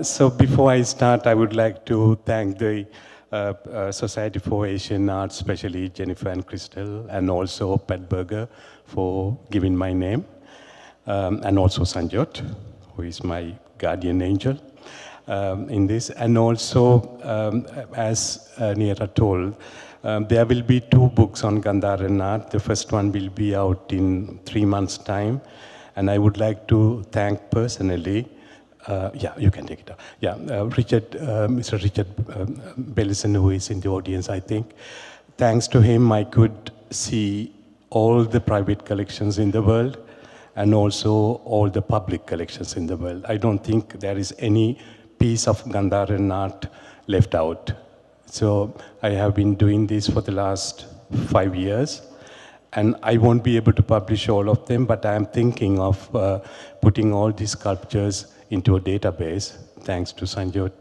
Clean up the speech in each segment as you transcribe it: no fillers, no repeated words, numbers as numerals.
So before I start, I would like to thank the Society for Asian Arts, especially Jennifer and Crystal, and also Pat Berger for giving my name, and also Sanjot, who is my guardian angel in this. And also, as Neera told, there will be 2 books on Gandharan art. The first one will be out in 3 months' time. And I would like to thank personally, yeah, you can take it up. Yeah, Mr. Richard Bellison, who is in the audience, I think. Thanks to him, I could see all the private collections in the world and also all the public collections in the world. I don't think there is any piece of Gandharan art left out. So I have been doing this for the last 5 years. And I won't be able to publish all of them, but I'm thinking of putting all these sculptures into a database, thanks to Sanjot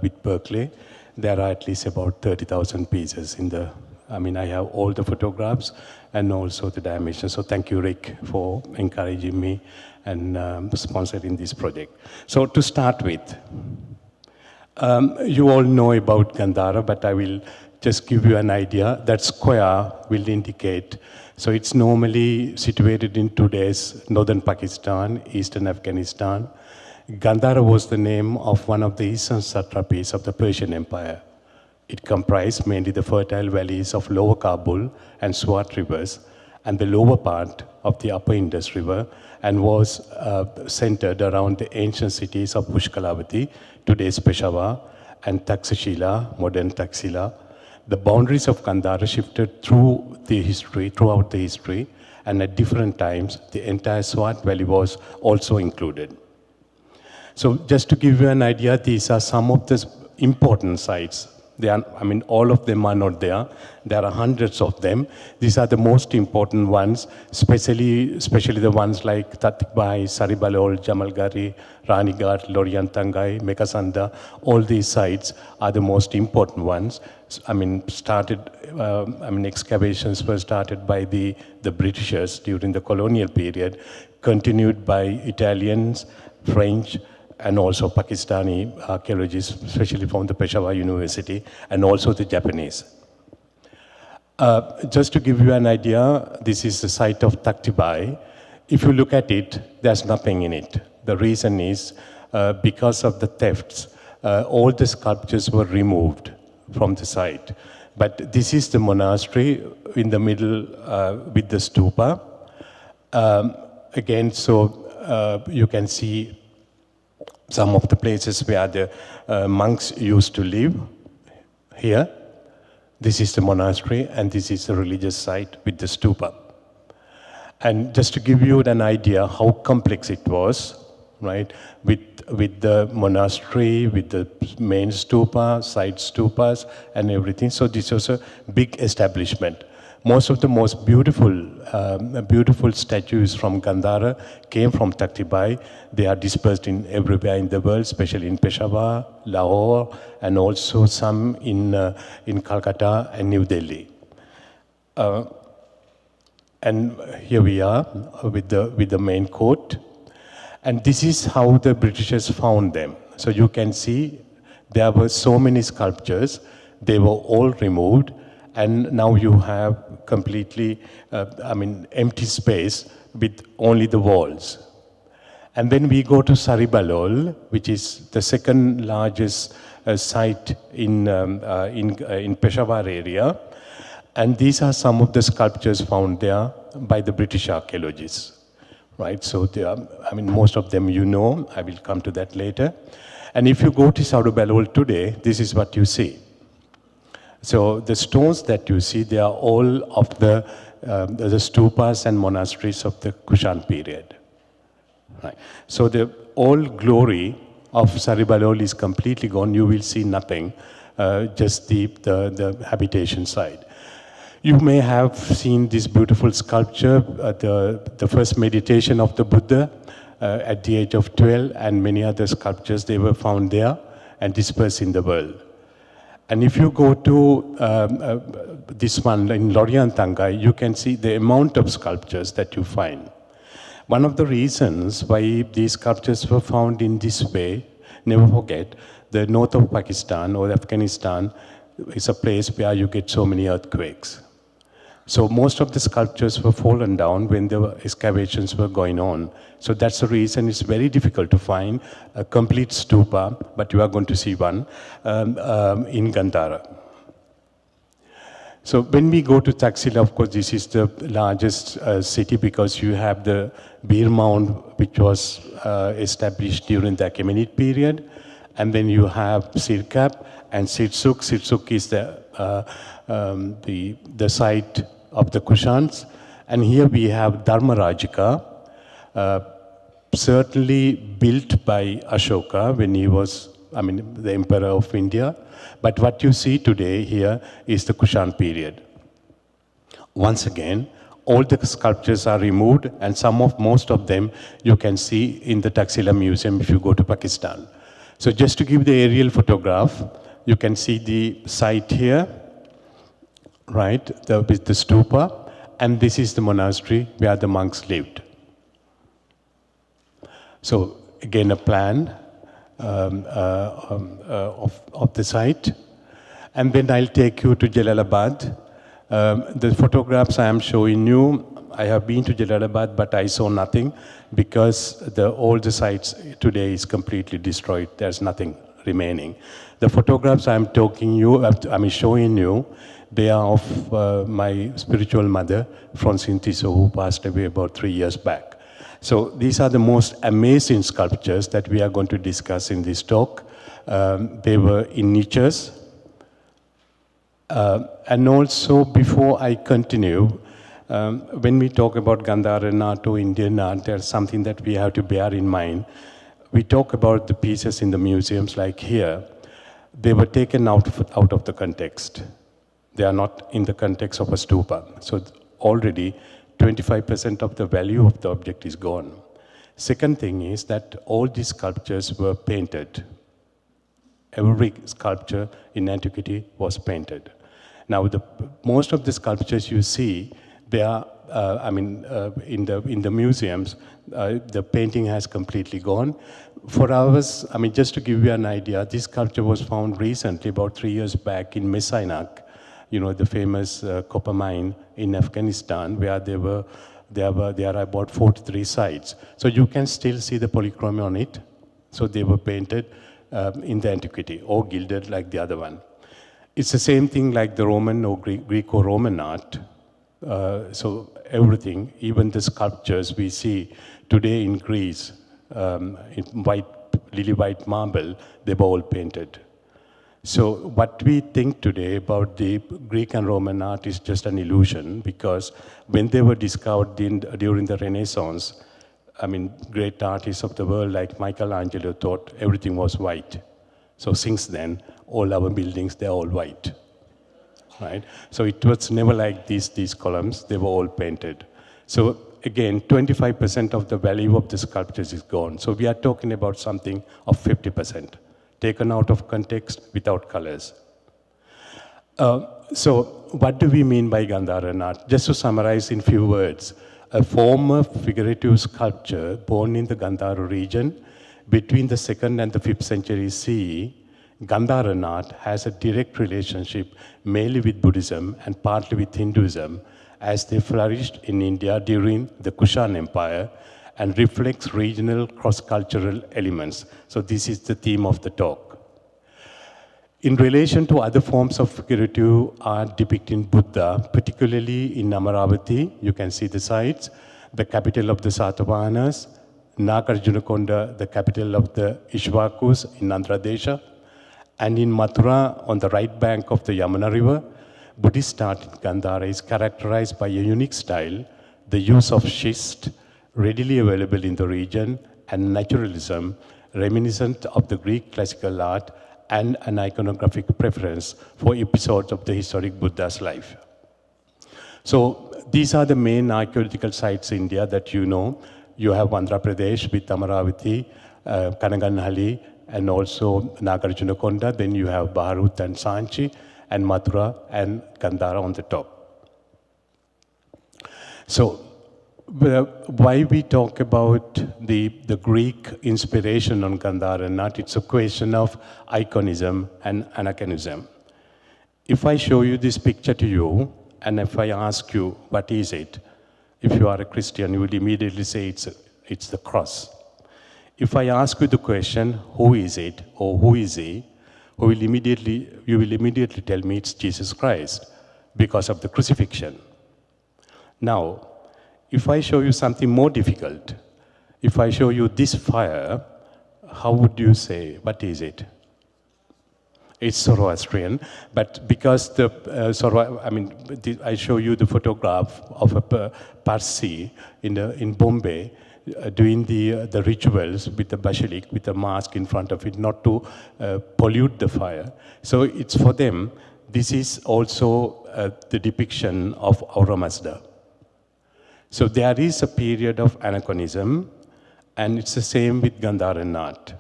with Berkeley. There are at least about 30,000 pieces in the, I have all the photographs and also the dimensions. So thank you, Rick, for encouraging me and sponsoring this project. So to start with, you all know about Gandhara, but I will just give you an idea. That square will indicate, so it's normally situated in today's northern Pakistan, eastern Afghanistan. Gandhara was the name of one of the eastern satrapies of the Persian Empire. It comprised mainly the fertile valleys of lower Kabul and Swat rivers and the lower part of the upper Indus River, and was centered around the ancient cities of Pushkalavati, today's Peshawar, and Taxila, modern Taxila. The boundaries of Gandhara shifted throughout the history, and at different times, the entire Swat Valley was also included. So just to give you an idea, these are some of the important sites. They are, all of them are not there. There are hundreds of them. These are the most important ones, especially the ones like Tatikbai, Saribalol, Jamalgari, Ranighat, Loriantangai, Mekasanda. All these sites are the most important ones. Excavations were started by the Britishers during the colonial period, continued by Italians, French, and also Pakistani archaeologists, especially from the Peshawar University, and also the Japanese. Just to give you an idea, this is the site of Taktibai. If you look at it, there's nothing in it. The reason is because of the thefts, all the sculptures were removed from the site. But this is the monastery in the middle with the stupa. Again, so you can see some of the places where the monks used to live. Here, this is the monastery, and this is the religious site with the stupa. And just to give you an idea how complex it was, right, with the monastery, with the main stupa, side stupas, and everything. So this was a big establishment. Most of the most beautiful statues from Gandhara came from Taktibai. They are dispersed everywhere in the world, especially in Peshawar, Lahore, and also some in Calcutta and New Delhi. And here we are with the main court. And this is how the Britishers found them. So you can see there were so many sculptures. They were all removed. And now you have completely, empty space with only the walls. And then we go to Saribalol, which is the second largest site in Peshawar area. And these are some of the sculptures found there by the British archaeologists, right? So they are, most of them you know. I will come to that later. And if you go to Saribalol today, this is what you see. So the stones that you see, they are all of the stupas and monasteries of the Kushan period. Right. So the all glory of Saribalol is completely gone. You will see nothing, just the habitation side. You may have seen this beautiful sculpture, the first meditation of the Buddha at the age of 12, and many other sculptures, they were found there and dispersed in the world. And if you go to this one in Loriantangai, you can see the amount of sculptures that you find. One of the reasons why these sculptures were found in this way, never forget, the north of Pakistan or Afghanistan is a place where you get so many earthquakes. So most of the sculptures were fallen down when the excavations were going on. So that's the reason it's very difficult to find a complete stupa, but you are going to see one in Gandhara. So when we go to Taxila, of course, this is the largest city because you have the Bir Mound, which was established during the Achaemenid period. And then you have Sirkap and Sirsuk. Sirsuk is the site of the Kushans. And here we have Dharmarajika, certainly built by Ashoka when he was, the emperor of India. But what you see today here is the Kushan period. Once again, all the sculptures are removed, and most of them you can see in the Taxila Museum if you go to Pakistan. So just to give the aerial photograph, you can see the site here, right, with the stupa, and this is the monastery where the monks lived. So again, a plan of the site. And then I'll take you to Jalalabad. The photographs I am showing you, I have been to Jalalabad, but I saw nothing because all the sites today is completely destroyed. There's nothing remaining. The photographs I'm showing you, they are of my spiritual mother, Francine Tissot, who passed away about 3 years back. So these are the most amazing sculptures that we are going to discuss in this talk. They were in niches. And also, before I continue, when we talk about Gandharan art or Indian art, there's something that we have to bear in mind. We talk about the pieces in the museums like here. They were taken out of the context. They are not in the context of a stupa. So already 25% of the value of the object is gone. Second thing is that all these sculptures were painted. Every sculpture in antiquity was painted. Now, most of the sculptures you see, they are, in the museums, the painting has completely gone. For ours, just to give you an idea, this sculpture was found recently, about 3 years back, in Messainak, the famous copper mine in Afghanistan, where there are about 43 sites. So you can still see the polychromy on it. So they were painted in the antiquity or gilded like the other one. It's the same thing like the Roman or Greco-Roman art. So everything, even the sculptures we see today in Greece, in lily white marble, they were all painted. So what we think today about the Greek and Roman art is just an illusion, because when they were discovered during the Renaissance, great artists of the world like Michelangelo thought everything was white. So since then, all our buildings, they're all white, right? So it was never like these columns, they were all painted. So again, 25% of the value of the sculptures is gone. So we are talking about something of 50%. Taken out of context, without colors. So what do we mean by Gandharan art? Just to summarize in few words, a form of figurative sculpture born in the Gandhara region between the 2nd and the 5th century CE. Gandharan art has a direct relationship mainly with Buddhism and partly with Hinduism, as they flourished in India during the Kushan Empire, and reflects regional cross-cultural elements. So this is the theme of the talk. In relation to other forms of figurative art depicting Buddha, particularly in Amaravati, you can see the sites, the capital of the Satavahanas, Nagarjunakonda, the capital of the Ishvakus in Andhra Desha, and in Mathura, on the right bank of the Yamuna River, Buddhist art in Gandhara is characterized by a unique style, the use of schist, readily available in the region, and naturalism, reminiscent of the Greek classical art, and an iconographic preference for episodes of the historic Buddha's life. So these are the main archaeological sites in India that you know. You have Andhra Pradesh with Amaravati, Kanaganhalli, and also Nagarjunakonda. Then you have Bharut and Sanchi, and Mathura and Gandhara on the top. So Why we talk about the Greek inspiration on Gandharan art, it's a question of Iconism and Aniconism. If I show you this picture to you, and if I ask you, what is it? If you are a Christian, you will immediately say it's the cross. If I ask you the question, who is it, or who is he, you will immediately tell me it's Jesus Christ, because of the crucifixion. Now, if I show you something more difficult, if I show you this fire, how would you say, what is it? It's Zoroastrian, but because I show you the photograph of a Parsi in Bombay doing the rituals with the basilic, with the mask in front of it, not to pollute the fire. So it's for them, this is also the depiction of Aura Mazda. So there is a period of Aniconism, and it's the same with Gandharan art.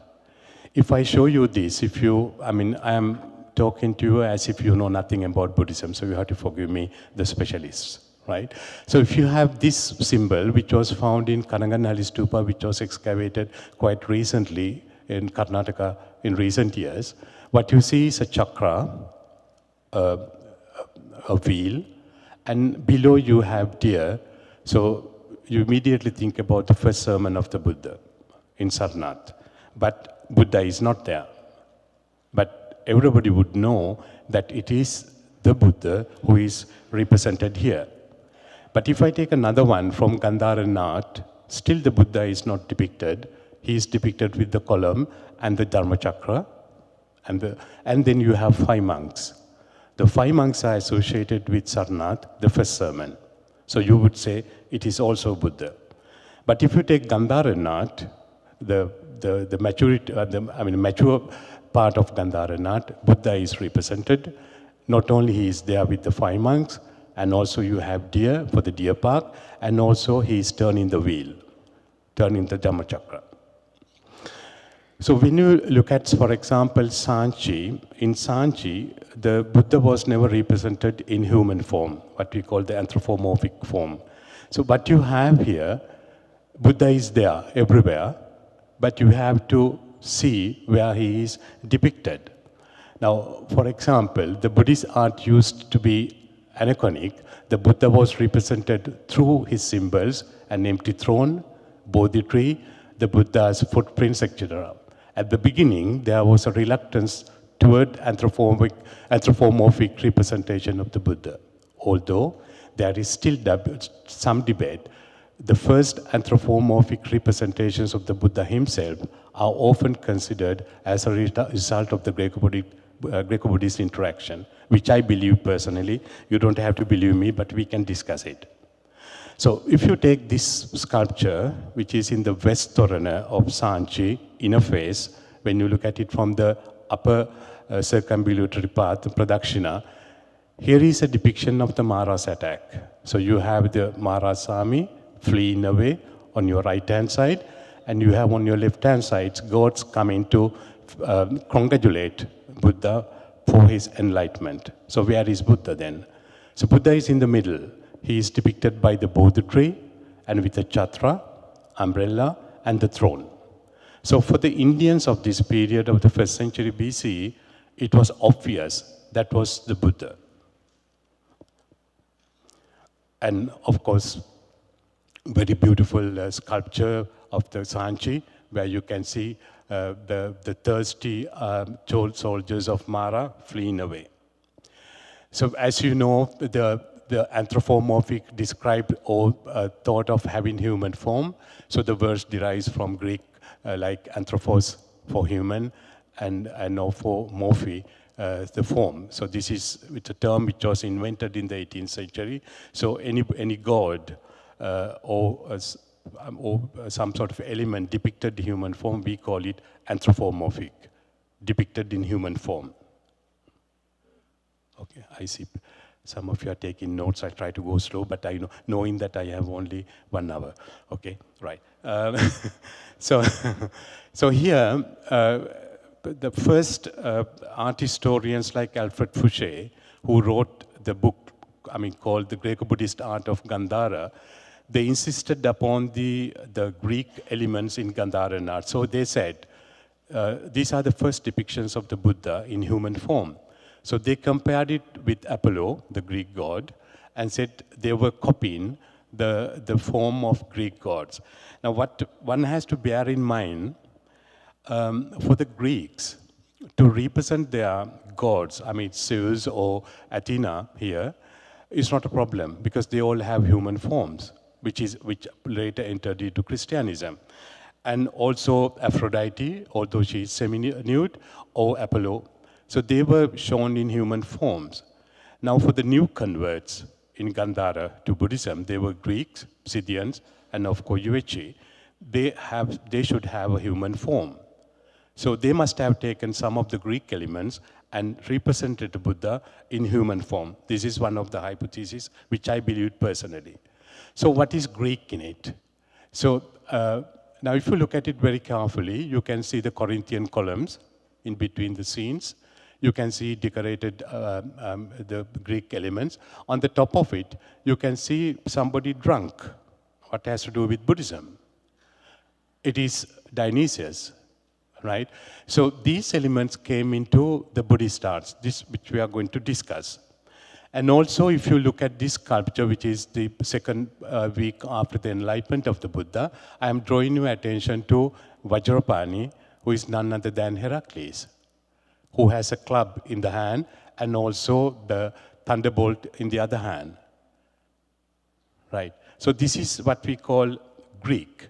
If I show you this, I am talking to you as if you know nothing about Buddhism, so you have to forgive me, the specialists, right? So if you have this symbol, which was found in Kananganhalli Stupa, which was excavated quite recently in Karnataka in recent years, what you see is a chakra, a wheel, and below you have deer. So you immediately think about the first sermon of the Buddha in Sarnath. But Buddha is not there. But everybody would know that it is the Buddha who is represented here. But if I take another one from Gandharan art, still the Buddha is not depicted. He is depicted with the column and the Dharma chakra. And then you have 5 monks. The 5 monks are associated with Sarnath, the first sermon. So you would say it is also Buddha. But if you take Gandharan art, the mature part of Gandharan art, Buddha is represented. Not only he is there with the 5 monks, and also you have deer for the deer park, and also he is turning the wheel, turning the Dhamma chakra. So when you look at, for example, Sanchi, in Sanchi, the Buddha was never represented in human form, what we call the anthropomorphic form. So what you have here, Buddha is there everywhere, but you have to see where he is depicted. Now, for example, the Buddhist art used to be Aniconic. The Buddha was represented through his symbols, an empty throne, Bodhi tree, the Buddha's footprints, etc. At the beginning, there was a reluctance toward anthropomorphic representation of the Buddha, although there is still some debate. The first anthropomorphic representations of the Buddha himself are often considered as a result of the Greco-Buddhist interaction, which I believe personally. You don't have to believe me, but we can discuss it. So if you take this sculpture, which is in the west Torana of Sanchi, inner face, when you look at it from the upper circumambulatory path, Pradakshina, here is a depiction of the Mara's attack. So you have the Mara's army fleeing away on your right-hand side, and you have on your left-hand side gods coming to congratulate Buddha for his enlightenment. So where is Buddha then? So Buddha is in the middle. He is depicted by the Bodhi tree and with a chatra, umbrella, and the throne. So for the Indians of this period of the 1st century BC, it was obvious that was the Buddha. And of course, very beautiful sculpture of the Sanchi, where you can see the thirsty soldiers of Mara fleeing away. So as you know, the anthropomorphic described or thought of having human form. So the verse derives from Greek, like anthropos for human, and now for morphe, the form. So this is it's a term which was invented in the 18th century. So any god or some sort of element depicted in human form, we call it anthropomorphic, depicted in human form. Okay, I see some of you are taking notes. I try to go slow, but I know, knowing that I have only 1 hour. Okay, right. So here, the first art historians like Alfred Fouché, who wrote the book, called The Greco-Buddhist Art of Gandhara, they insisted upon the Greek elements in Gandharan art. So they said, these are the first depictions of the Buddha in human form. So they compared it with Apollo, the Greek god, and said they were copying the form of Greek gods. Now, what one has to bear in mind, for the Greeks, to represent their gods, I mean Zeus or Athena here, is not a problem because they all have human forms, which later entered into Christianism. And also Aphrodite, although she is semi-nude, or Apollo. So they were shown in human forms. Now for the new converts in Gandhara to Buddhism, they were Greeks, Scythians, and of course Yuechi. They should have a human form. So they must have taken some of the Greek elements and represented the Buddha in human form. This is one of the hypotheses which I believe personally. So what is Greek in it? So now if you look at it very carefully, you can see the Corinthian columns in between the scenes. You can see decorated the Greek elements. On the top of it, you can see somebody drunk. What has to do with Buddhism? It is Dionysius, right? So these elements came into the Buddhist arts, which we are going to discuss. And also, if you look at this sculpture, which is the second week after the enlightenment of the Buddha, I am drawing your attention to Vajrapani, who is none other than Heracles, who has a club in the hand and also the thunderbolt in the other hand. Right. So this is what we call Greek.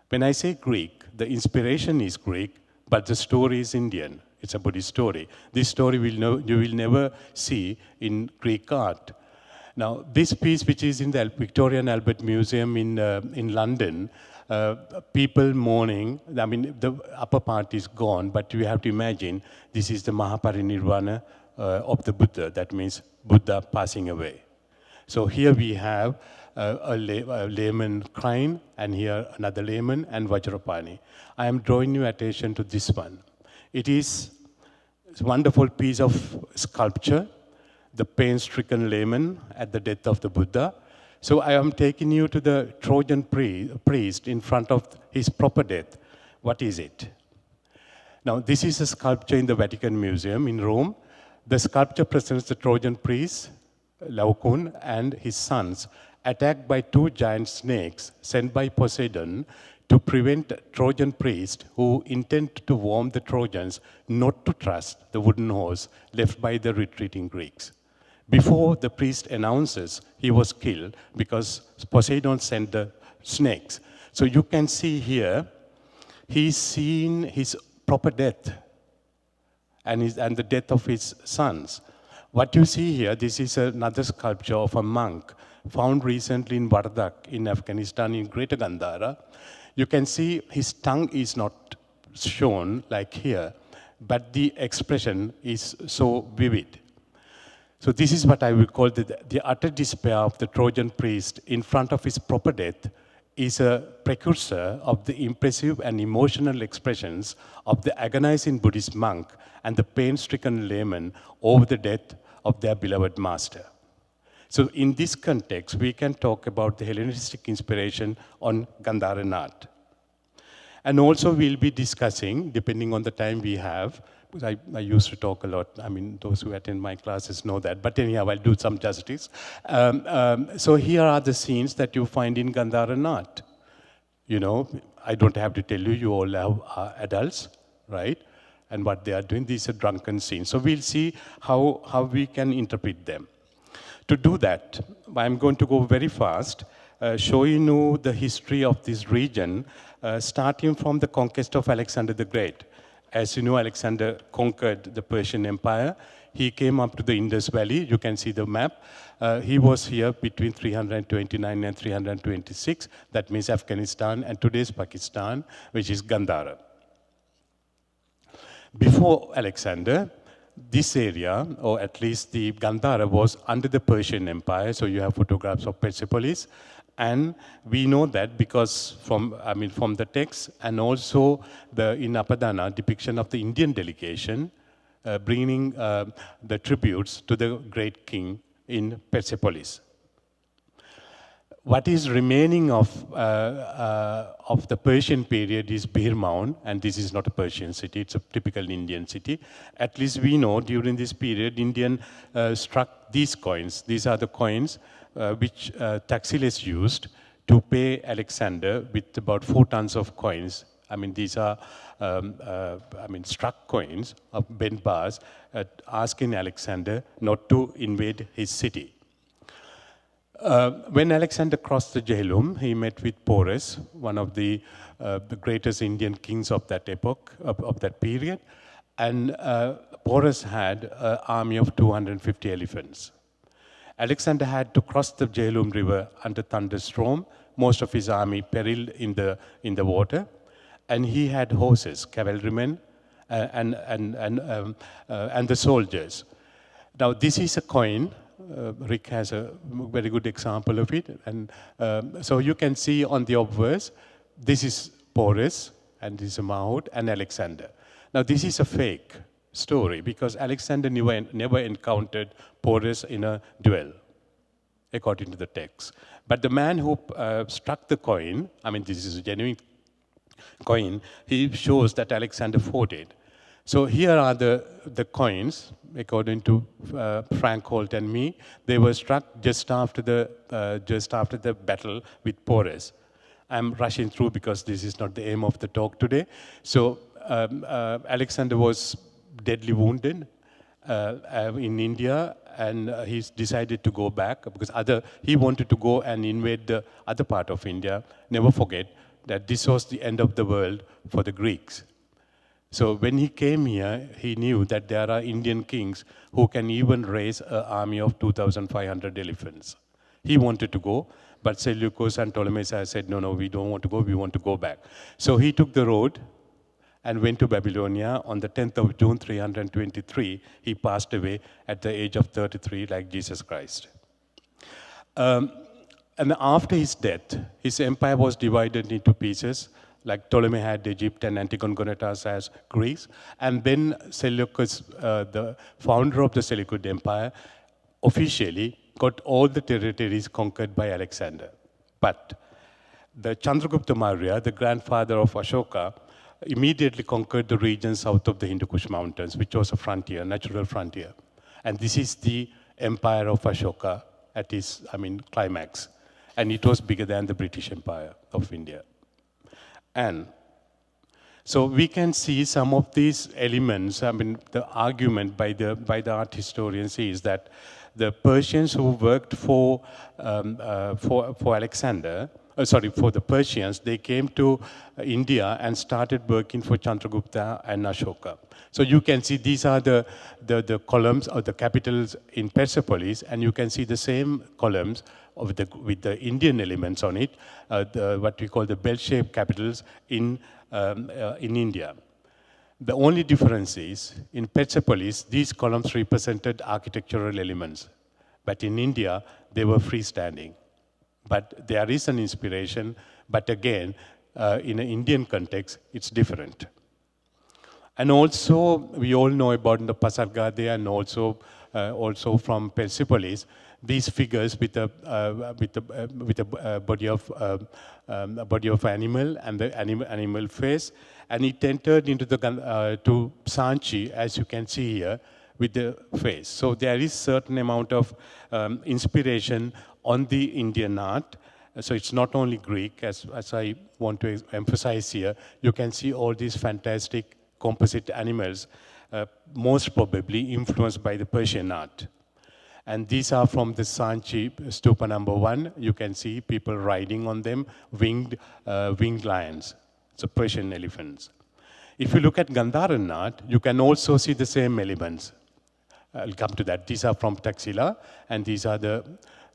When I say Greek, the inspiration is Greek, but the story is Indian. It's a Buddhist story. This story you will never see in Greek art. Now, this piece, which is in the Victoria and Albert Museum in London, people mourning. I mean, the upper part is gone, but you have to imagine this is the Mahaparinirvana of the Buddha. That means Buddha passing away. So here we have a layman crying, and here another layman and Vajrapani. I am drawing your attention to this one. It is a wonderful piece of sculpture, the pain-stricken layman at the death of the Buddha. So I am taking you to the Trojan priest in front of his proper death. What is it? Now, this is a sculpture in the Vatican Museum in Rome. The sculpture presents the Trojan priest, Laocoon, and his sons, attacked by two giant snakes sent by Poseidon to prevent Trojan priests who intend to warn the Trojans not to trust the wooden horse left by the retreating Greeks. Before the priest announces he was killed because Poseidon sent the snakes. So you can see here, he's seen his proper death and the death of his sons. What you see here, this is another sculpture of a monk found recently in Wardak in Afghanistan in Greater Gandhara. You can see his tongue is not shown like here, but the expression is so vivid. So this is what I would call the utter despair of the Trojan priest in front of his proper death is a precursor of the impressive and emotional expressions of the agonizing Buddhist monk and the pain-stricken layman over the death of their beloved master. So in this context, we can talk about the Hellenistic inspiration on Gandharan art. And also we'll be discussing, depending on the time we have, because I used to talk a lot. I mean, those who attend my classes know that. But anyhow, I'll do some justice. So here are the scenes that you find in Gandharan art. You know, I don't have to tell you, you all are adults, right? And what they are doing, these are drunken scenes. So we'll see how we can interpret them. To do that, I'm going to go very fast, showing you the history of this region, starting from the conquest of Alexander the Great. As you know, Alexander conquered the Persian Empire. He came up to the Indus Valley. You can see the map. He was here between 329 and 326. That means Afghanistan and today's Pakistan, which is Gandhara. Before Alexander, this area, or at least the Gandhara, was under the Persian Empire. So you have photographs of Persepolis. And we know that because from the text and also in Apadana, depiction of the Indian delegation bringing the tributes to the great king in Persepolis. what is remaining of the Persian period is Bir Mound, and this is not a Persian city, it's a typical Indian city. At least we know during this period, Indian struck these coins. These are the coins which Taxiles used to pay Alexander with about 4 tons of coins. I mean, these are struck coins of bent bars asking Alexander not to invade his city. When Alexander crossed the Jhelum, he met with Porus, one of the greatest Indian kings of that epoch, of that period. And Porus had an army of 250 elephants. Alexander had to cross the Jhelum River under thunderstorm. Most of his army periled in the water. And he had horses, cavalrymen, and the soldiers. Now, this is a coin. Rick has a very good example of it. And so you can see on the obverse, this is Porus, and this is Mahout, and Alexander. Now, this is a fake story because Alexander never encountered Porus in a duel, according to the text. But the man who struck the coin, I mean, this is a genuine coin, he shows that Alexander fought it. So here are the coins, according to Frank Holt and me. They were struck just after the battle with Porus. I'm rushing through because this is not the aim of the talk today. So Alexander was deadly wounded in India, and he decided to go back because he wanted to go and invade the other part of India. Never forget that this was the end of the world for the Greeks. So when he came here, he knew that there are Indian kings who can even raise an army of 2,500 elephants. He wanted to go, but Seleucus and Ptolemais said, no, we don't want to go, we want to go back. So he took the road and went to Babylonia. On the 10th of June, 323, he passed away at the age of 33, like Jesus Christ. And after his death, his empire was divided into pieces, like Ptolemy had Egypt and Antigoneta's as Greece. And then Seleucus, the founder of the Seleucid Empire, officially got all the territories conquered by Alexander. But the Chandragupta Maurya, the grandfather of Ashoka, immediately conquered the region south of the Hindu Kush Mountains, which was a frontier, natural frontier. And this is the empire of Ashoka at its, climax. And it was bigger than the British Empire of India. And so we can see some of these elements. The argument by the art historians is that the Persians who worked for Alexander, for the Persians, they came to India and started working for Chandragupta and Ashoka. So you can see these are the columns or the capitals in Persepolis, and you can see the same columns with the Indian elements on it, what we call the bell-shaped capitals in India. The only difference is, in Persepolis, these columns represented architectural elements. But in India, they were freestanding. But there is an inspiration, but again, in an Indian context, it's different. And also, we all know about the Pasargade and also from Persepolis, these figures with a body of animal and the animal face, and it entered into to Sanchi, as you can see here, with the face. So there is certain amount of inspiration on the Indian art. So it's not only Greek, as I want to emphasize here. You can see all these fantastic composite animals, most probably influenced by the Persian art. And these are from the Sanchi Stupa number 1. You can see people riding on them, winged lions, so Persian elephants. If you look at Gandharan art, you can also see the same elements. I'll come to that. These are from Taxila, and these are the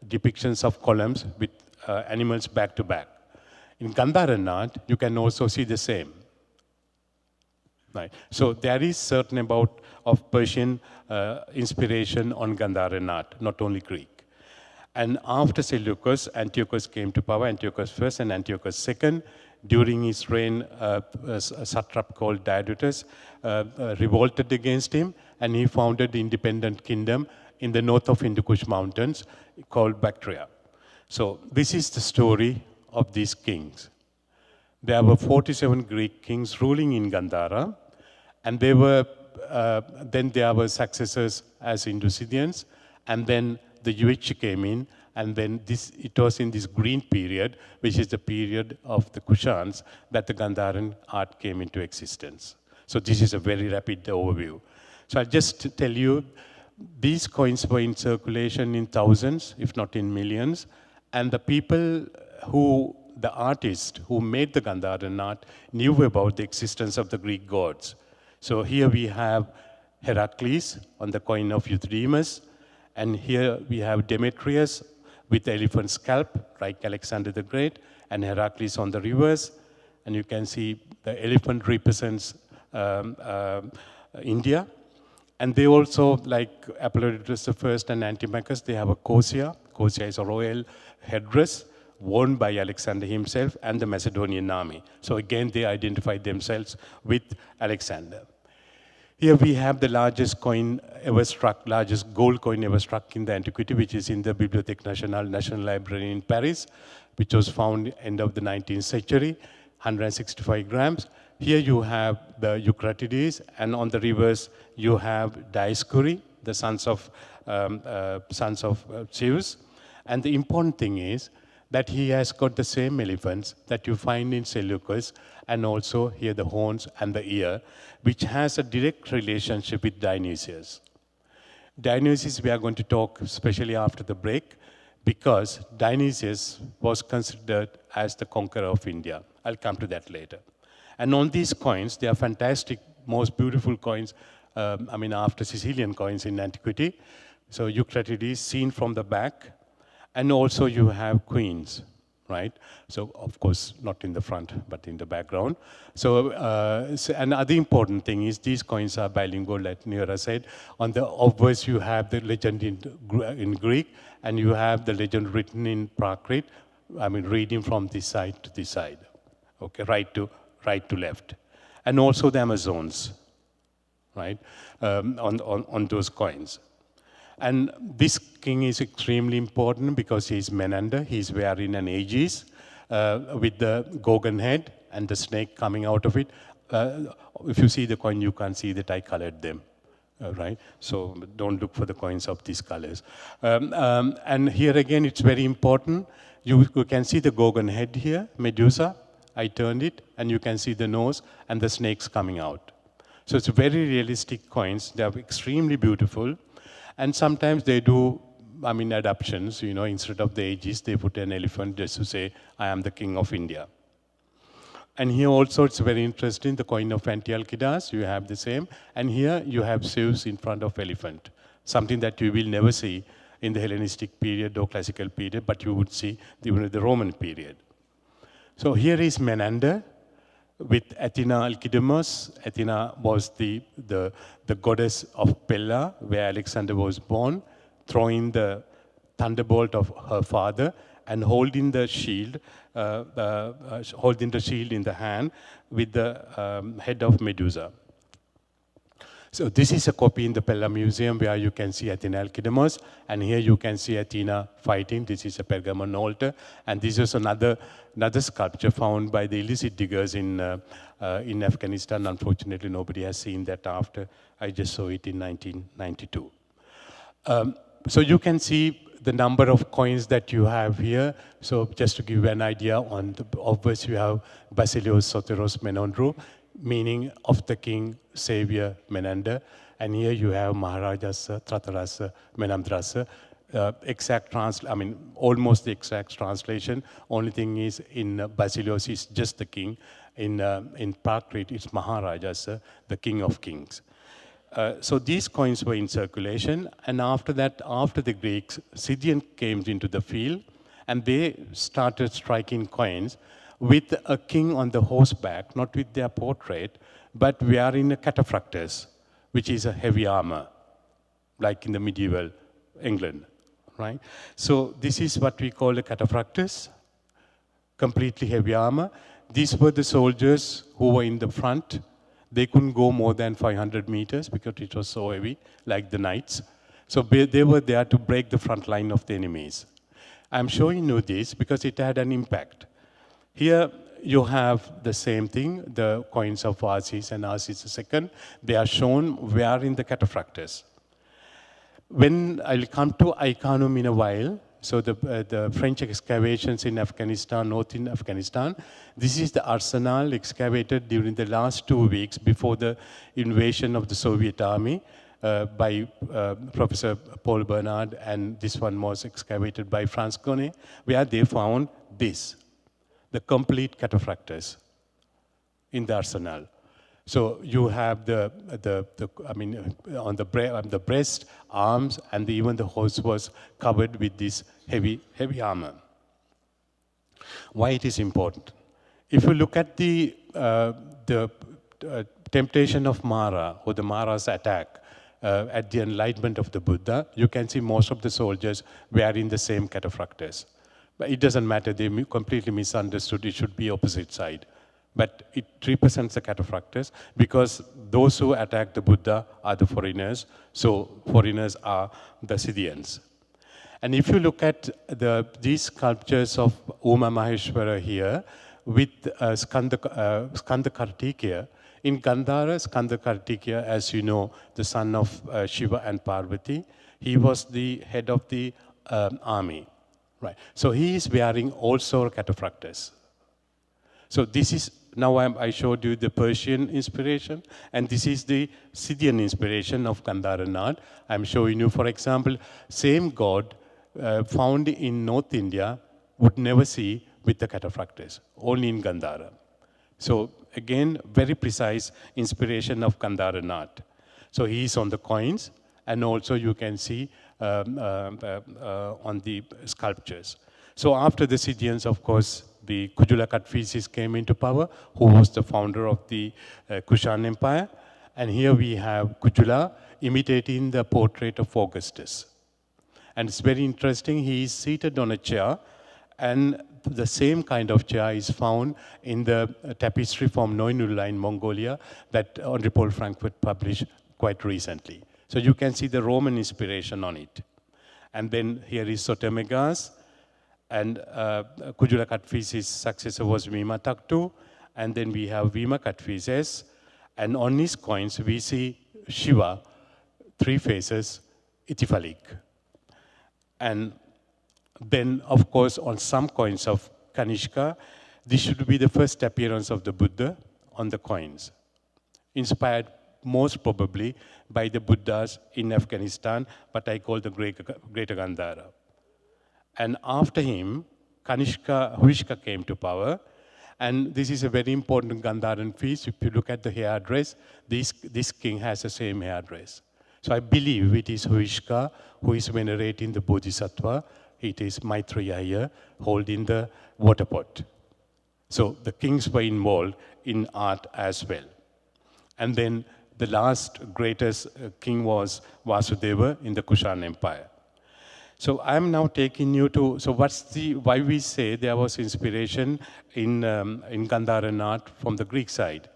depictions of columns with animals back to back. In Gandharan art, you can also see the same. Right. So there is certain amount of Persian inspiration on Gandharan art, not only Greek. And after Seleucus, Antiochus came to power, Antiochus I and Antiochus II. During his reign, a satrap called Diodotus revolted against him, and he founded the independent kingdom in the north of Hindu Kush Mountains called Bactria. So this is the story of these kings. There were 47 Greek kings ruling in Gandhara, and they were, then there were successors as Indo-Scythians, and then the Yuech came in, and then it was in this green period, which is the period of the Kushans, that the Gandharan art came into existence. So this is a very rapid overview. So I'll just tell you, these coins were in circulation in thousands, if not in millions, and the people who, the artists who made the Gandharan art knew about the existence of the Greek gods. So here we have Heracles on the coin of Euthydemus, and here we have Demetrius with the elephant scalp, like Alexander the Great, and Heracles on the reverse. And you can see the elephant represents India. And they also, like Apollodorus I and Antimachus, they have a cosia. Cosia is a royal headdress worn by Alexander himself and the Macedonian army. So again, they identified themselves with Alexander. Here we have the largest coin ever struck, largest gold coin ever struck in the antiquity, which is in the Bibliothèque Nationale, National Library in Paris, which was found end of the 19th century, 165 grams. Here you have the Eucratides, and on the reverse you have Dioscuri, the sons of Zeus. And the important thing is that he has got the same elephants that you find in Seleucus, and also here the horns and the ear, which has a direct relationship with Dionysius. Dionysius we are going to talk especially after the break, because Dionysius was considered as the conqueror of India. I'll come to that later. And on these coins, they are fantastic, most beautiful coins, after Sicilian coins in antiquity. So Eucratides seen from the back, and also you have queens, right? So of course, not in the front, but in the background. So another important thing is these coins are bilingual, like Neera said. On the obverse, you have the legend in Greek, and you have the legend written in Prakrit, reading from this side to this side, okay, right to left. And also the Amazons, right, on those coins. And this king is extremely important because he's Menander. He's wearing an aegis with the Gorgon head and the snake coming out of it. If you see the coin, you can't see that I colored them, right? So don't look for the coins of these colors. And here again, it's very important. You can see the Gorgon head here, Medusa. I turned it, and you can see the nose and the snakes coming out. So it's very realistic coins. They are extremely beautiful. And sometimes they do, adaptations, instead of the aegis, they put an elephant just to say, I am the king of India. And here also, it's very interesting, the coin of Antiochidas, you have the same. And here you have Zeus in front of elephant, something that you will never see in the Hellenistic period or classical period, but you would see even in the Roman period. So here is Menander with Athena Alkidemos. Athena was the goddess of Pella, where Alexander was born, throwing the thunderbolt of her father and holding the shield in the hand with the head of Medusa. So this is a copy in the Pella Museum where you can see Athena Alkidemos, and here you can see Athena fighting. This is a Pergamon altar, and this is another sculpture found by the illicit diggers in Afghanistan. Unfortunately, nobody has seen that after. I just saw it in 1992. So you can see the number of coins that you have here. So just to give you an idea, on the obverse you have Basileus Soteros Menandro, meaning of the king, savior, Menander. And here you have Maharajasa, Tratarasa, Menamdrasa. Almost the exact translation. Only thing is in Basileus is just the king. In Prakrit, it's Maharajasa, the king of kings. So these coins were in circulation, and after that, after the Greeks, Scythian came into the field, and they started striking coins with a king on the horseback, not with their portrait, but wearing a cataphractus, which is a heavy armor, like in the medieval England, right? So this is what we call a cataphractus, completely heavy armor. These were the soldiers who were in the front. They couldn't go more than 500 meters because it was so heavy, like the knights. So they were there to break the front line of the enemies. I'm showing you this because it had an impact. Here you have the same thing, the coins of Aziz and Aziz II. They are shown where in the cataphractus. When I'll come to Ai-Khanoum in a while, so the French excavations in Afghanistan, north in Afghanistan, this is the arsenal excavated during the last 2 weeks before the invasion of the Soviet army by Professor Paul Bernard, and this one was excavated by Franz Gonnet, where they found this, the complete cataphractus in the arsenal. So you have on the breast, arms, and even the horse was covered with this heavy armor. Why it is important? If you look at the temptation of Mara, or the Mara's attack at the enlightenment of the Buddha, you can see most of the soldiers were in the same cataphractus. But it doesn't matter, they completely misunderstood, it should be opposite side. But it represents the cataphractus because those who attack the Buddha are the foreigners, so foreigners are the Scythians. And if you look at these sculptures of Uma Maheshwara here with Skanda-Kartikeya, in Gandhara, Skanda-Kartikeya, as you know, the son of Shiva and Parvati, he was the head of the army. Right. So he is wearing also cataphractus. So this is, now I showed you the Persian inspiration, and this is the Scythian inspiration of Gandharan art. I'm showing you, for example, same god found in North India would never see with the cataphractus, only in Gandhara. So again, very precise inspiration of Gandharan art. So he is on the coins, and also you can see on the sculptures. So after the Scythians, of course, the Kujula Kadphises came into power, who was the founder of the Kushan Empire. And here we have Kujula imitating the portrait of Augustus. And it's very interesting, he is seated on a chair, and the same kind of chair is found in the tapestry from Noinullah in Mongolia that Henri Paul Frankfurt published quite recently. So you can see the Roman inspiration on it. And then here is Sotemegas, and Kujula Kadphises' successor was Vima Taktu, and then we have Vima Kadphises, and on his coins we see Shiva, 3 faces, Ithifalik. And then, of course, on some coins of Kanishka, this should be the first appearance of the Buddha on the coins, inspired most probably by the Buddhas in Afghanistan, but I call the Greater Gandhara. And after him, Huishka came to power, and this is a very important Gandharan feast. If you look at the hairdress, this king has the same hairdress. So I believe it is Huishka who is venerating the Bodhisattva. It is Maitreya here, holding the water pot. So the kings were involved in art as well. And then the last greatest king was Vasudeva in the Kushan Empire. So I'm now taking you to, so why we say there was inspiration in Gandharan art from the Greek side.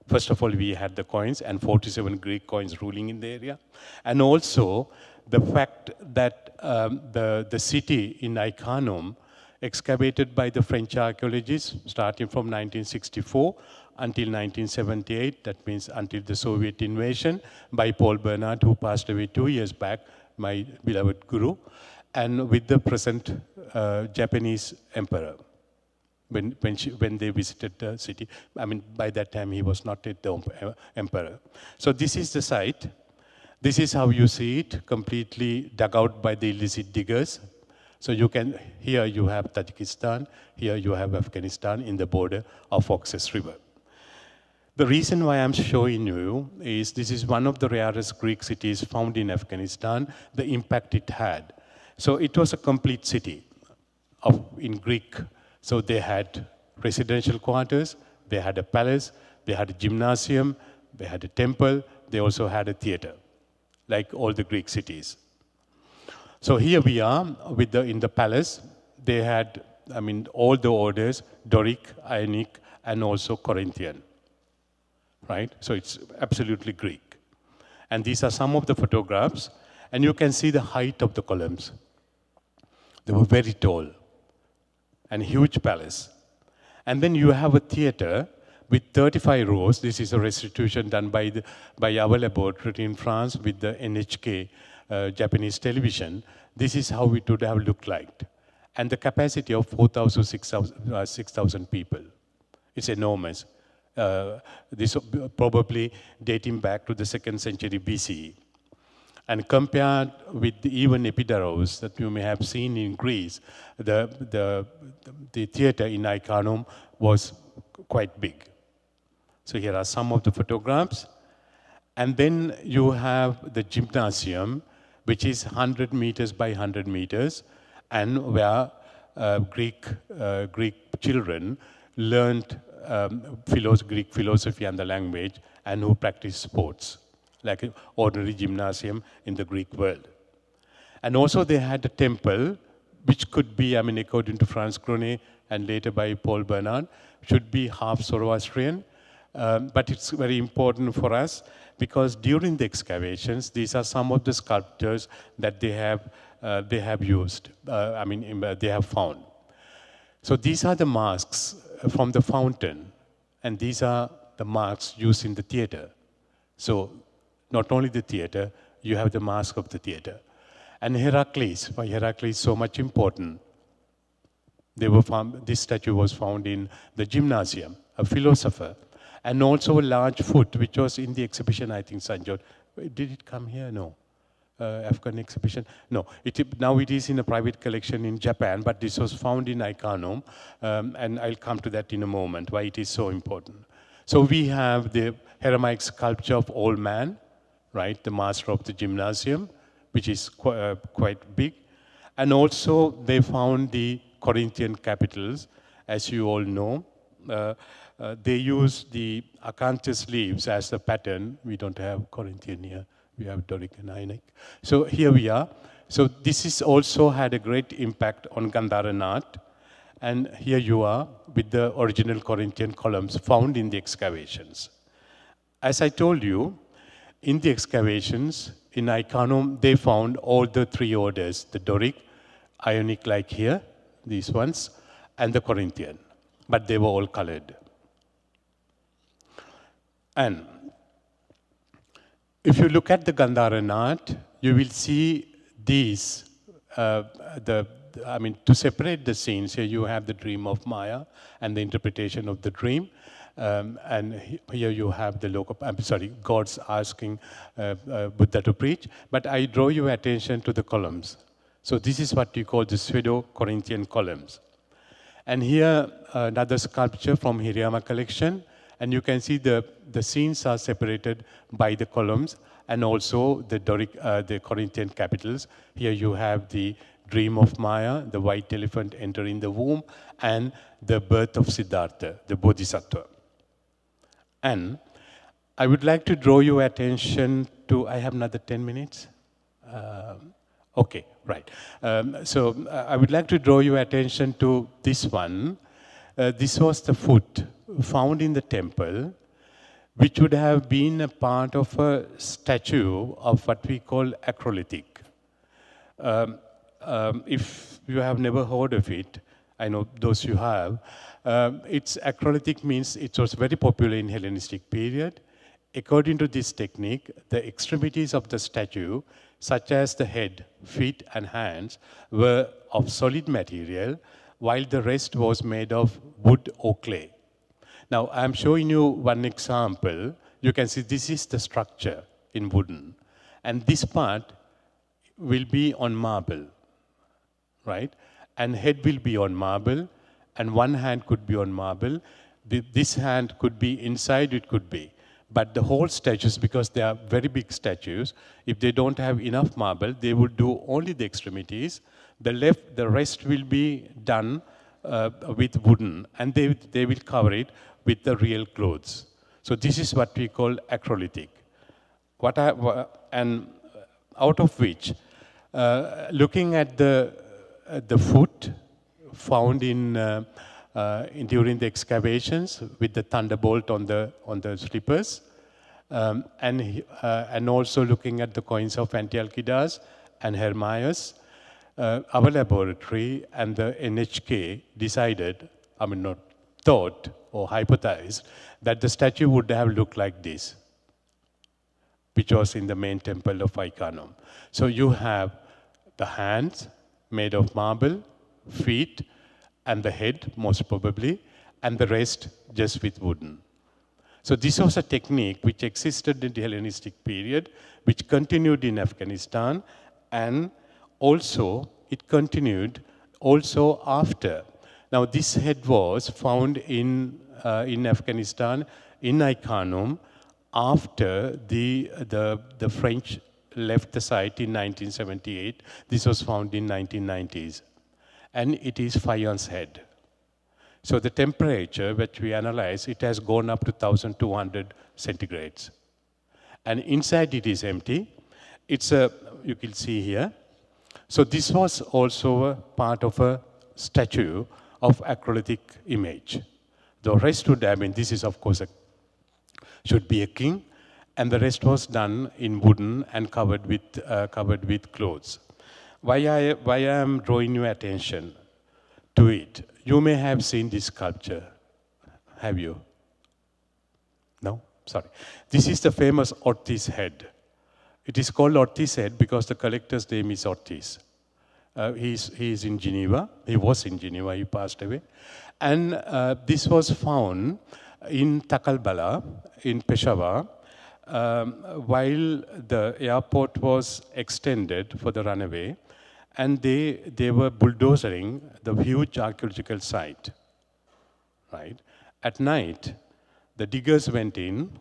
First of all, we had the coins and 47 Greek coins ruling in the area. And also the fact that the city in Ai-Khanoum, excavated by the French archaeologists starting from 1964 until 1978, that means until the Soviet invasion, by Paul Bernard, who passed away 2 years back, my beloved guru, and with the present Japanese emperor, when they visited the city. I mean, by that time he was not yet the emperor. So this is the site. This is how you see it, completely dug out by the illicit diggers. So you can, here you have Tajikistan, here you have Afghanistan in the border of Oxus River. The reason why I'm showing you is this is one of the rarest Greek cities found in Afghanistan, the impact it had. So it was a complete city in Greek. So they had residential quarters, they had a palace, they had a gymnasium, they had a temple, they also had a theater, like all the Greek cities. So here we are in the palace. They had, I mean, all the orders, Doric, Ionic, and also Corinthian, right? So it's absolutely Greek. And these are some of the photographs, and you can see the height of the columns. They were very tall and huge palace. And then you have a theater with 35 rows. This is a restitution done by our laboratory in France with the NHK Japanese television. This is how it would have looked like. And the capacity of 4,000, 6,000 people. It's enormous. This probably dating back to the 2nd century BCE. And compared with even Epidaurus that you may have seen in Greece, the theater in Ai-Khanoum was quite big. So here are some of the photographs. And then you have the gymnasium, which is 100 meters by 100 meters, and where Greek children learned Greek philosophy and the language, and who practiced sports, like an ordinary gymnasium in the Greek world. And also they had a temple, which could be, I mean, according to Franz Cronet and later by Paul Bernard, should be half Zoroastrian. But it's very important for us because during the excavations, these are some of the sculptures that they have used, they have found. So these are the masks from the fountain, and these are the masks used in the theater. So not only the theater, you have the mask of the theater. And Heracles, why Heracles is so much important? This statue was found in the gymnasium, a philosopher, and also a large foot, which was in the exhibition, I think, Sanjot. Did it come here? No. Afghan exhibition? No. Now it is in a private collection in Japan, but this was found in Ai-Khanoum, and I'll come to that in a moment, why it is so important. So we have the Heramic sculpture of Old Man, right, the master of the gymnasium, which is quite big. And also they found the Corinthian capitals, as you all know. They use the acanthus leaves as the pattern. We don't have Corinthian here. We have Doric and Ionic. So here we are. So this is also had a great impact on Gandharan art. And here you are with the original Corinthian columns found in the excavations. As I told you, in the excavations in Ai-Khanoum, they found all the three orders, the Doric, Ionic like here, these ones, and the Corinthian. But they were all colored. And if you look at the Gandharan art, you will see these, to separate the scenes, here you have the dream of Maya and the interpretation of the dream. And here you have the gods asking Buddha to preach. But I draw your attention to the columns. So this is what you call the pseudo-Corinthian columns. And here, another sculpture from Hirayama collection. And you can see the scenes are separated by the columns and also the Doric, the Corinthian capitals. Here you have the dream of Maya, the white elephant entering the womb, and the birth of Siddhartha, the Bodhisattva. And I would like to draw your attention to, I have another 10 minutes. Okay, right. I would like to draw your attention to this one. This was the foot found in the temple, which would have been a part of a statue of what we call Acrolytic. If you have never heard of it, I know those you have, it's Acrolytic means it was very popular in Hellenistic period. According to this technique, the extremities of the statue, such as the head, feet, and hands, were of solid material, while the rest was made of wood or clay. Now, I'm showing you one example. You can see this is the structure in wooden. And this part will be on marble, right? And head will be on marble, and one hand could be on marble. This hand could be inside, it could be. But the whole statues, because they are very big statues, if they don't have enough marble, they would do only the extremities. The rest will be done with wooden, and they will cover it with the real clothes. So this is what we call Acrolytic. And out of which, looking at the foot found during the excavations with the thunderbolt on the slippers, and also looking at the coins of Antiochus and Hermias, our laboratory and the NHK decided, not thought or hypothesized, that the statue would have looked like this, which was in the main temple of Ai-Khanoum. So you have the hands made of marble, feet, and the head, most probably, and the rest just with wooden. So this was a technique which existed in the Hellenistic period, which continued in Afghanistan, and also it continued also after. Now this head was found in Afghanistan, in Ai-Khanoum, after the French left the site in 1978. This was found in 1990s. And it is 5 ounce head. So the temperature which we analyze, it has gone up to 1200 centigrades. And inside it is empty. It's you can see here. So this was also a part of a statue of acrolytic image. The rest would have been, this is of course should be a king, and the rest was done in wooden and covered with clothes. Why I am drawing your attention to it? You may have seen this sculpture. Have you? No? Sorry. This is the famous Ortiz head. It is called Ortiz head because the collector's name is Ortiz. He is in Geneva. He was in Geneva. He passed away. And this was found in Takalbala, in Peshawar, while the airport was extended for the runaway, and they were bulldozering the huge archaeological site, right? At night, the diggers went in,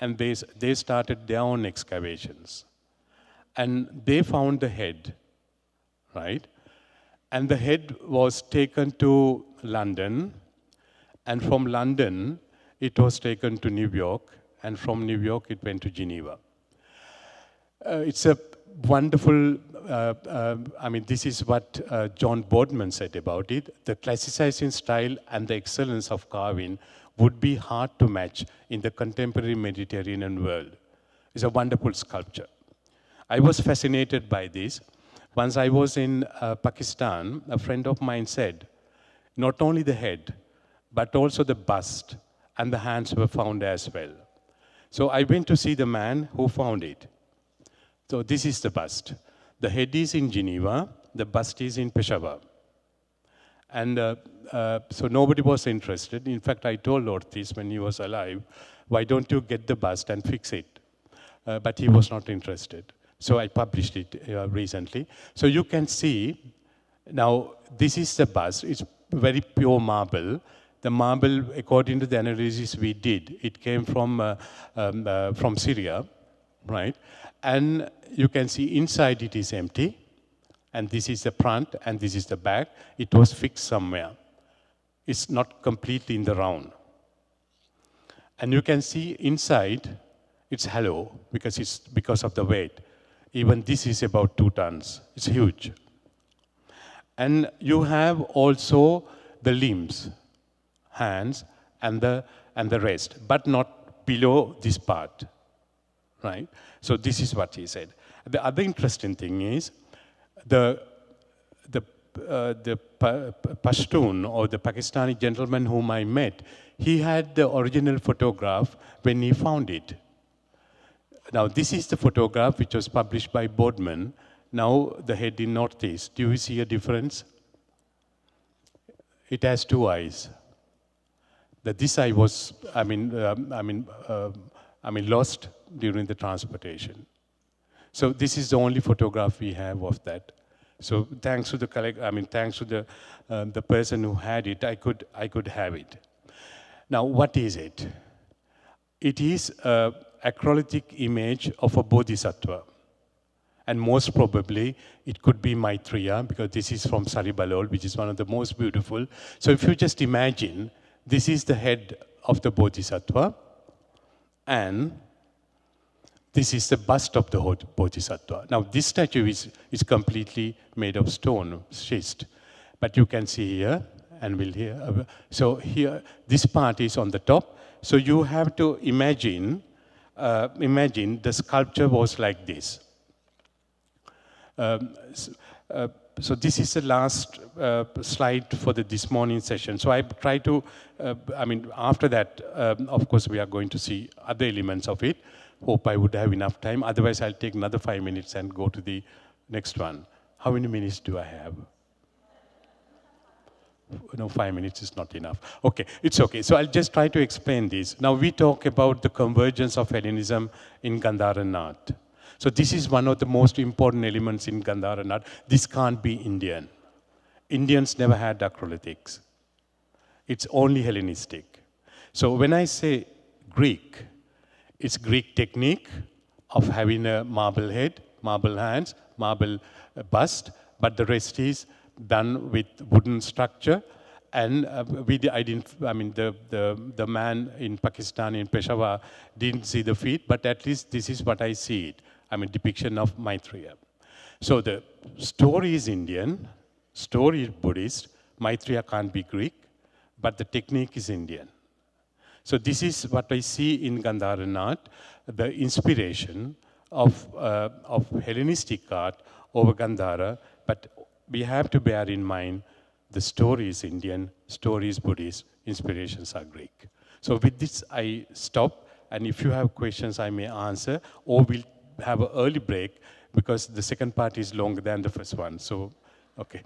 and they started their own excavations. And they found the head, right? And the head was taken to London, and from London, it was taken to New York, and from New York, it went to Geneva. It's a wonderful, this is what John Boardman said about it. The classicizing style and the excellence of carving would be hard to match in the contemporary Mediterranean world. It's a wonderful sculpture. I was fascinated by this. Once I was in Pakistan, a friend of mine said, not only the head, but also the bust and the hands were found as well. So I went to see the man who found it. So this is the bust. The head is in Geneva, the bust is in Peshawar. And so nobody was interested. In fact, I told Ortiz when he was alive, why don't you get the bust and fix it? But he was not interested. So I published it recently. So you can see, now this is the bust. It's very pure marble. The marble, according to the analysis we did, it came from Syria, right? And you can see inside it is empty. And this is the front, and this is the back. It was fixed somewhere. It's not completely in the round. And you can see inside, it's hollow because of the weight. Even this is about 2 tons. It's huge. And you have also the limbs, hands, and the rest, but not below this part, right? So this is what he said. The other interesting thing is the Pashtun or the Pakistani gentleman whom I met, he had the original photograph when he found it. Now this is the photograph which was published by Boardman. Now the head in Northeast. Do you see a difference? It has 2 eyes. This eye was, lost during the transportation. So this is the only photograph we have of that. So thanks to thanks to the person who had it, I could have it. Now, what is it? It is an acrolytic image of a bodhisattva. And most probably, it could be Maitreya, because this is from Saribalol, which is one of the most beautiful. So if you just imagine, this is the head of the bodhisattva, and this is the bust of the bodhisattva. Now, this statue is completely made of stone, schist. But you can see here, and we'll hear. So here, this part is on the top. So you have to imagine the sculpture was like this. So this is the last slide for this morning session. So I try to, after that, of course, we are going to see other elements of it. Hope I would have enough time. Otherwise, I'll take another 5 minutes and go to the next one. How many minutes do I have? No, 5 minutes is not enough. Okay, it's okay. So I'll just try to explain this. Now we talk about the convergence of Hellenism in Gandharan art. So this is one of the most important elements in Gandharan art. This can't be Indian. Indians never had acrolithics. It's only Hellenistic. So when I say Greek, it's Greek technique of having a marble head, marble hands, marble bust, but the rest is done with wooden structure. And the man in Pakistan, in Peshawar, didn't see the feet, but at least this is what I see it. Depiction of Maitreya. So the story is Indian, story is Buddhist, Maitreya can't be Greek, but the technique is Indian. So this is what I see in Gandharan art, the inspiration of Hellenistic art over Gandhara, but we have to bear in mind the story is Indian, story is Buddhist, inspirations are Greek. So with this, I stop, and if you have questions, I may answer, or we'll have an early break, because the second part is longer than the first one. So, okay.